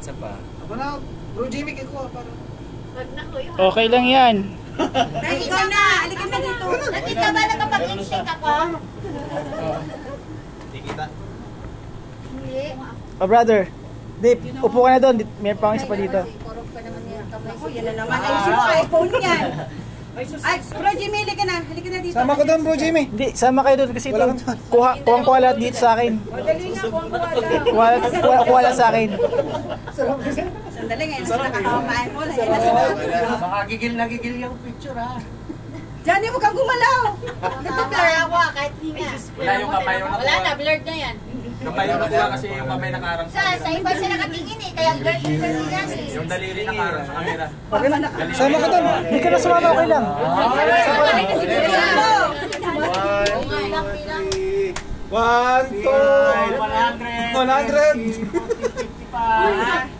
Isa pa. Aba na, Bro Jimmy, kikuha para. Okay lang yan. Ikaw na, alikan na dito. Nakita ba nakapag-instinct ako? Hindi kita. Hindi. Oh brother, Dip, upo ka na doon. May pang isa pa dito. Korok pa naman yan kamay ko. Yan na naman. Ayusin mo kay phone yan. Ay, Bro Jimmy, halika na dito. Sama ko doon, Bro Jimmy. Hindi, sama kayo doon kasi ito. Kuha lahat dito sa akin. O, dali nga, Kuha lang sa akin. Sandali ngayon, nakakamaan mo. Baka gigil na gigil yung picture ha. Johnny, huwag kang gumalaw. Nag-blur ako kahit hindi nga. Wala yung kamay yung Wala na, blurred na yan. Kamay yung nakuha kasi yung kamay nakaharang Sa iba siya nakatingin eh, kaya blurred yan eh. yung daliri nakaharang sa camera. Sama ka doon. Hindi ka na sumama, okay lang. One, two, 100! 100. 55!